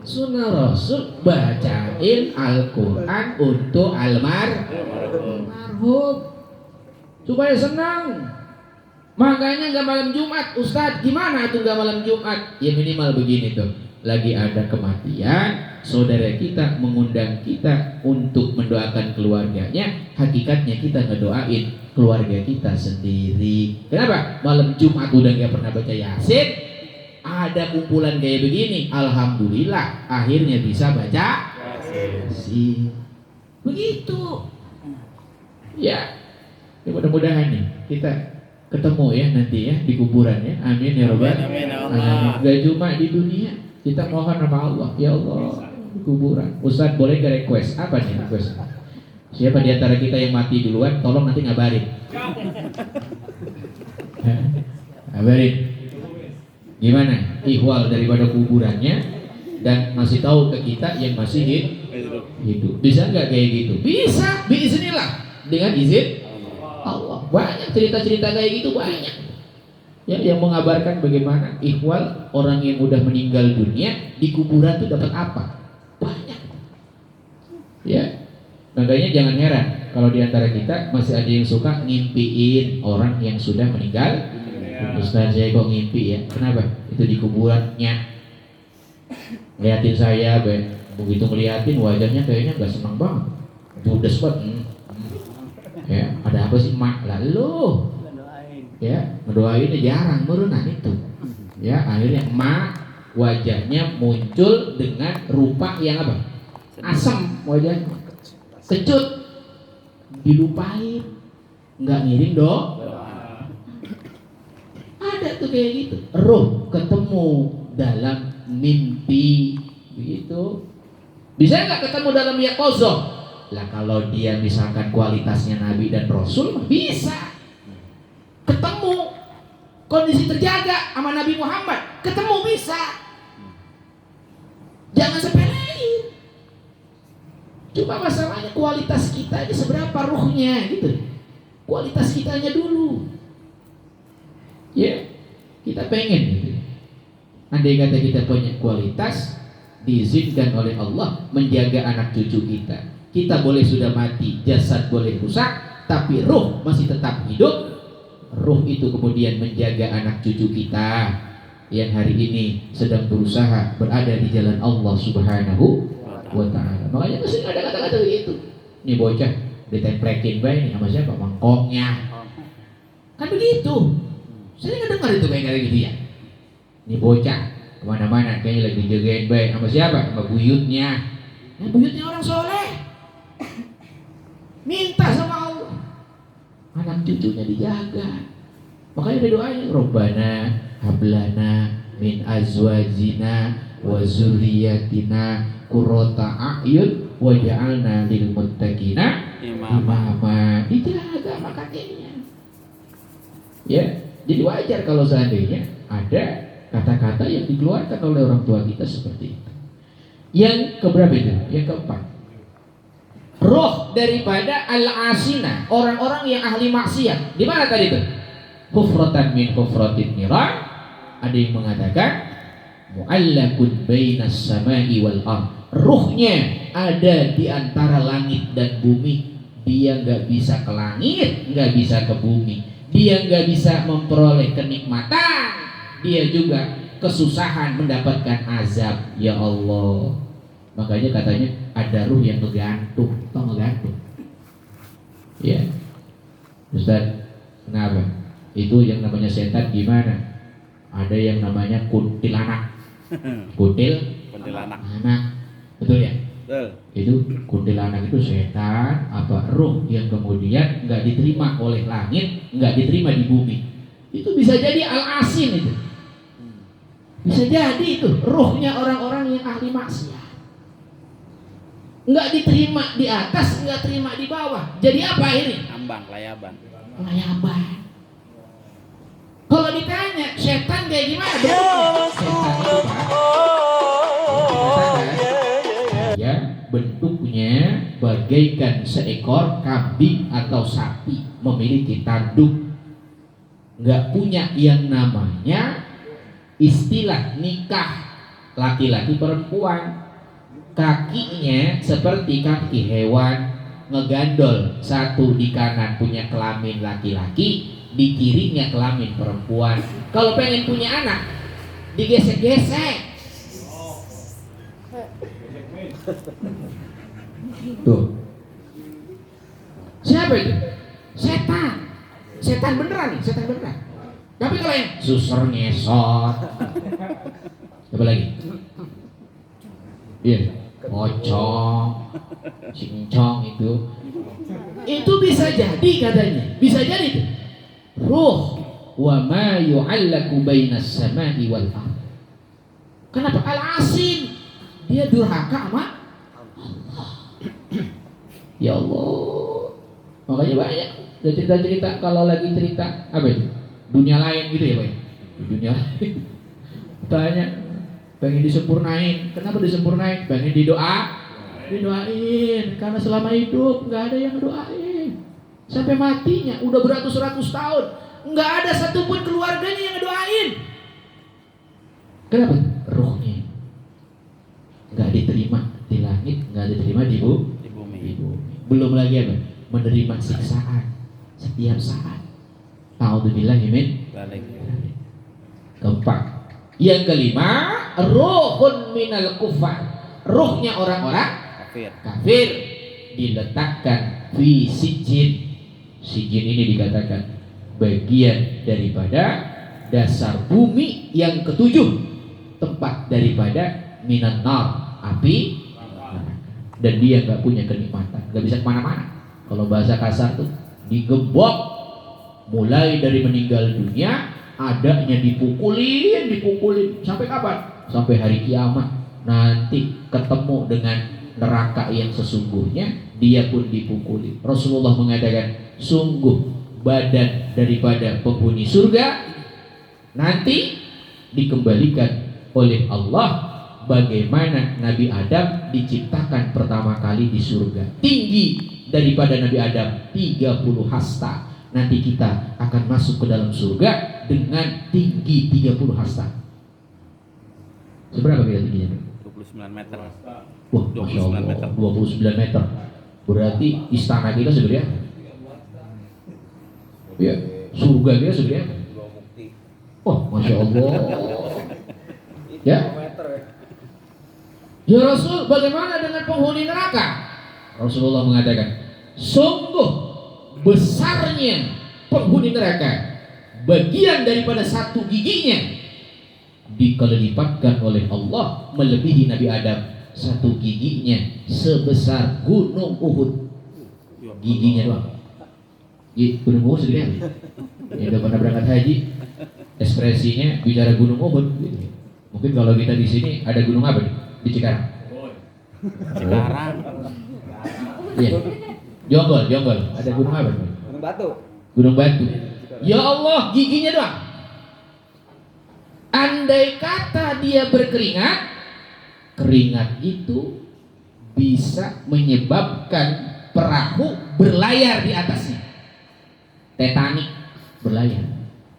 Sunnah Rasul bacain Al-Quran untuk almarhum supaya senang. Makanya nggak malam Jumat, Ustadz gimana tuh nggak malam Jumat? Ya minimal begini tuh, lagi ada kematian, saudara kita mengundang kita untuk mendoakan keluarganya, hakikatnya kita ngedoain keluarga kita sendiri. Kenapa? Malam Jumat udah nggak pernah baca Yasin, ada kumpulan kayak begini, alhamdulillah akhirnya bisa baca Yasin. Begitu. Ya, mudah-mudahan nih kita ketemu ya nanti ya di kuburan ya. Amin ya robbal alamin. Gak cuma di dunia, kita mohon sama Allah, ya Allah di kuburan. Ustaz boleh gak request? Apa nih request? Siapa di antara kita yang mati duluan, tolong nanti ngabarin. Ngabarin. Gimana ihwal daripada kuburannya dan masih tahu ke kita yang masih hidup. Bisa nggak kayak gitu? Bisa, biiznillah dengan izin Allah. Banyak cerita-cerita kayak gitu, banyak. Ya, yang mengabarkan bagaimana ihwal orang yang udah meninggal dunia di kuburan itu dapat apa? Banyak. Ya. Makanya jangan heran kalau di antara kita masih ada yang suka ngimpiin orang yang sudah meninggal. Ustaz saya kok ngimpi ya? Kenapa? Itu di kuburannya. Ngeliatin saya, begitu ngeliatin wajahnya kayaknya gak senang banget. Judes banget. Ya, ada apa sih mak? Lalu ya, ngedoainnya jarang merunan itu. Ya, akhirnya mak wajahnya muncul dengan rupa yang apa? Asam wajahnya. Kecut, dilupain, nggak ngirim dong. Ada tuh kayak gitu. Roh ketemu dalam mimpi, begitu. Bisa nggak ketemu dalam yaqozoh? Lah kalau dia misalkan kualitasnya Nabi dan Rasul bisa ketemu, kondisi terjaga sama Nabi Muhammad, ketemu bisa. Jangan sepelein. Cuma masalahnya kualitas kita ini seberapa ruhnya gitu. Kualitas kitanya dulu. Ya, kita pengen gitu. Andai kata kita punya kualitas, diizinkan oleh Allah menjaga anak cucu kita. Kita boleh sudah mati, jasad boleh rusak, tapi ruh masih tetap hidup. Ruh itu kemudian menjaga anak cucu kita yang hari ini sedang berusaha berada di jalan Allah Subhanahu wa ta'ala. Makanya masih ada kata-kata begitu. Ini bocah ditemplekin baik nih sama siapa? Mangkoknya. Kan begitu. Saya nggak dengar itu kayak gitu ya. Ini bocah kemana-mana kayaknya lagi dijagain baik sama siapa? Sama buyutnya. Nah, buyutnya orang soleh. Minta sama Allah. Anak cucunya dijaga. Makanya ada doanya, Rabbana hablana min azwajina wa zurriyatina qurrata a'yun waj'alna lil muttaqina imama. Dijaga makanya. Ya, jadi wajar kalau seandainya ada kata-kata yang dikeluarkan oleh orang tua kita seperti itu. Yang keberapa itu? Yang keempat. Roh daripada al-asina, orang-orang yang ahli maksiat. Di mana tadi itu? Hufratan min hufratin niran. Ada yang mengatakan mu'allakun bainas samai wal ardh. Ruhnya ada di antara langit dan bumi. Dia nggak bisa ke langit, nggak bisa ke bumi. Dia nggak bisa memperoleh kenikmatan. Dia juga kesusahan mendapatkan azab. Ya Allah. Makanya katanya ada ruh yang ngegantung. Tau ngegantung? Ya, Ustaz, kenapa? Itu yang namanya setan gimana? Ada yang namanya kuntilanak. Kuntilanak. Betul ya? Betul. Itu kuntilanak itu setan apa ruh yang kemudian nggak diterima oleh langit, nggak diterima di bumi. Itu bisa jadi al-asin itu. Bisa jadi itu ruhnya orang-orang yang ahli maksiat. Nggak diterima di atas, nggak terima di bawah. Jadi apa ini? Ambang, layaban. Kalau ditanya setan kayak gimana? Setan itu ya bentuknya bagaikan seekor kambing atau sapi memiliki tanduk. Nggak punya yang namanya istilah nikah laki-laki perempuan. Kakinya seperti kaki hewan, ngegandol, satu di kanan punya kelamin laki-laki, di kirinya kelamin perempuan. Kalau pengen punya anak, digesek-gesek. Tuh. Siapa itu? Setan. Setan beneran nih, setan beneran. Tapi kalau yang suser ngesot. Apa lagi? Iya, pocong, cincong itu bisa jadi katanya, bisa jadi itu. Ruh wa ma yu'allaku bainas samai wal ardh. Kenapa al-asin? Dia durhaka sama Allah. Ya Allah. Makanya banyak cerita-cerita kalau lagi cerita apa itu? Dunia lain gitu ya, Pak. Dunia lain. Tanya pengen disempurnain. Kenapa disempurnain? Pengen didoain. Karena selama hidup nggak ada yang doain. Sampai matinya udah beratus-ratus tahun nggak ada satupun keluarganya yang doain. Kenapa? Ruhnya nggak diterima di langit, nggak diterima di bumi. Belum lagi apa? Menerima siksaan setiap saat. A'udzubillahi min dzalik. Keempat. Yang kelima, ruhun minal kufar. Ruhnya orang-orang kafir diletakkan fi sijin. Sijin ini dikatakan bagian daripada dasar bumi yang ketujuh, tempat daripada minan nar, api. Dan dia nggak punya kenikmatan, nggak bisa kemana-mana. Kalau bahasa kasar tuh digembok, mulai dari meninggal dunia, adanya dipukulin sampai kapan? Sampai hari kiamat. Nanti ketemu dengan neraka yang sesungguhnya, dia pun dipukuli. Rasulullah mengatakan, sungguh badan daripada penghuni surga nanti dikembalikan oleh Allah bagaimana Nabi Adam diciptakan pertama kali di surga. Tinggi daripada Nabi Adam 30 hasta. Nanti kita akan masuk ke dalam surga dengan tinggi 30 hasta. Seberapa kira tingginya? 29 meter. Wah, Masya Allah, 29 meter. Berarti istana kita segede apa? Ya, surga kita segede apa? Oh, Masya Allah. Ya. Ya Rasul, bagaimana dengan penghuni neraka? Rasulullah mengatakan, sungguh besarnya penghuni neraka, bagian daripada satu giginya dikelilipatkan oleh Allah melebihi Nabi Adam. Satu giginya sebesar gunung Uhud. Giginya doang. Gunung Uhud segede apa? Yang udah pernah berangkat haji, ekspresinya bicara gunung Uhud. Mungkin kalau kita di sini ada gunung apa nih? Di Cikarang. Cikarang. Iya. Jonggol. Ada gunung apa nih? Gunung Batu. Gunung Batu. Ya Allah, giginya doang. Andai kata dia berkeringat, keringat itu bisa menyebabkan perahu berlayar di atasnya. Titanic berlayar.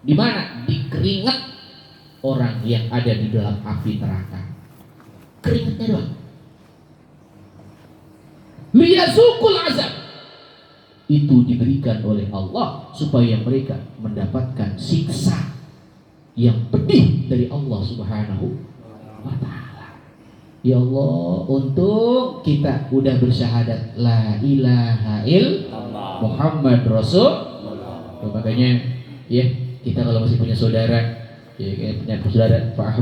Di mana? Di keringat orang yang ada di dalam api neraka. Keringatnya doang. Liyazukul azab. Itu diberikan oleh Allah supaya mereka mendapatkan siksa yang pedih dari Allah Subhanahu wa ta'ala. Ya Allah, untuk kita udah bersyahadat la ilaha illallah Muhammad Rasul. Makanya ya, kita kalau masih punya saudara, ya kayak punya saudara Pak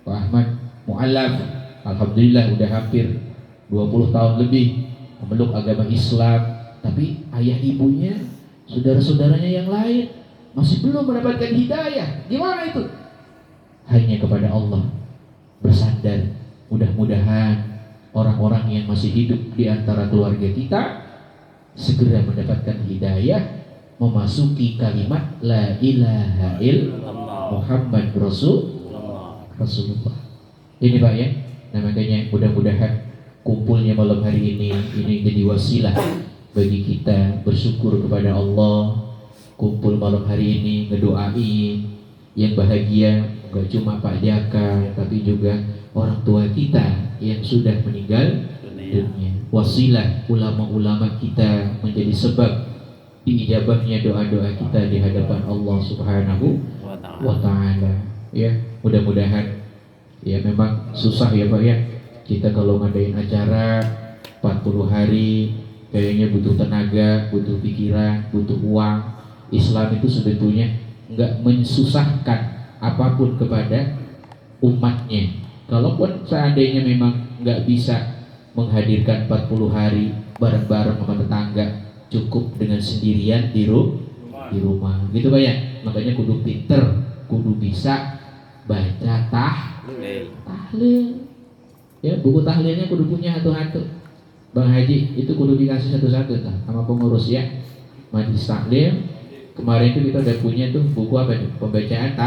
Ahmad Mu'allaf, alhamdulillah udah hampir 20 tahun lebih memeluk agama Islam, tapi ayah ibunya, saudara-saudaranya yang lain masih belum mendapatkan hidayah. Gimana itu? Hanya kepada Allah bersandar. Mudah-mudahan orang-orang yang masih hidup di antara keluarga kita segera mendapatkan hidayah, memasuki kalimat la ilaha illallah Muhammad Rasulullah. Ini Pak ya. Nah makanya mudah-mudahan kumpulnya malam hari ini jadi wasilah bagi kita bersyukur kepada Allah. Kumpul malam hari ini ngedoain yang bahagia gak cuma Pak Jaka tapi juga orang tua kita yang sudah meninggal dunia. Wasilah ulama-ulama kita menjadi sebab diijabahnya doa-doa kita di hadapan Allah Subhanahu wa ta'ala. Ya, mudah-mudahan ya memang susah ya Pak ya. Kita kalau ngadain acara 40 hari kayaknya butuh tenaga, butuh pikiran, butuh uang. Islam itu sebetulnya enggak mensusahkan apapun kepada umatnya. Kalaupun seandainya memang enggak bisa menghadirkan 40 hari bareng-bareng sama tetangga, cukup dengan sendirian di rumah. Gitu Pak ya. Makanya kudu pinter, kudu bisa baca tahlil. Ya, buku tahlilnya kudu punya satu-satu. Bang Haji itu kudu dikasih satu-satu sama pengurus ya. Majelis tahlil. Kemarin itu kita udah punya tuh buku apa tuh? Pembacaan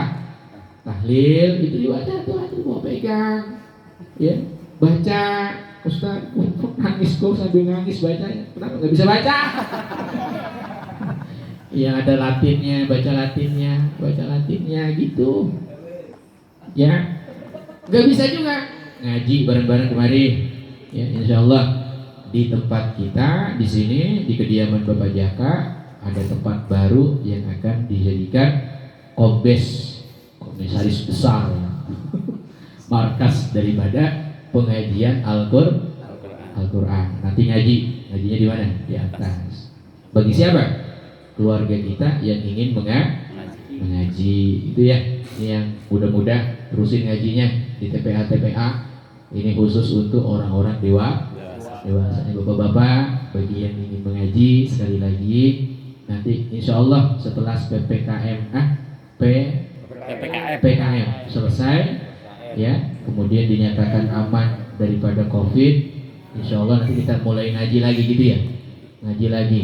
tahlil itu dibaca tuh, mau pegang. Ya, baca. Ustaz, nangis kok sambil nangis bacanya. Kenapa nggak bisa baca? Ya ada Latinnya, baca Latinnya gitu. Ya, nggak bisa juga ngaji bareng-bareng kemarin. Ya, insya Allah di tempat kita di sini di kediaman Bapak Jaka ada tempat baru yang akan dijadikan komisaris besar, markas daripada pengajian Al-Quran. Nanti ngajinya di mana? Di atas. Bagi siapa? Keluarga kita yang ingin mengaji. Itu ya. Ini yang mudah-mudah terusin ngajinya di TPA. Ini khusus untuk orang-orang dewasa. Bapak-bapak, bagi yang ingin mengaji sekali lagi, nanti insya Allah setelah PKM selesai, ya, kemudian dinyatakan aman daripada COVID, Insya Allah nanti kita mulai ngaji lagi gitu ya, ngaji lagi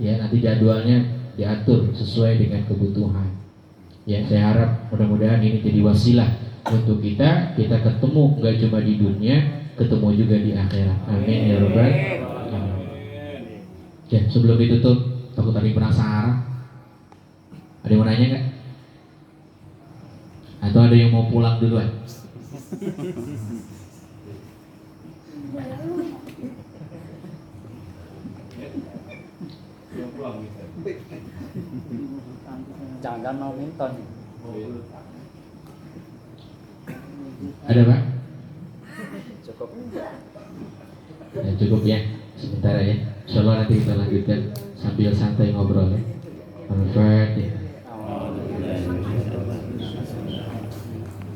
ya, nanti jadwalnya diatur sesuai dengan kebutuhan ya. Saya harap mudah-mudahan ini jadi wasilah untuk kita ketemu nggak cuma di dunia, ketemu juga di akhirat. Amin ya rabbal alamin. Ya, sebelum ditutup, takut tadi penasaran, ada yang mau nanya nggak? Atau ada yang mau pulang duluan? Jangan mau minton. Ada Pak? Cukup. Ya, cukup ya, sebentar ya. Insyaallah nanti kita lanjutkan sambil santai ngobrol ya. Al-Fatihah.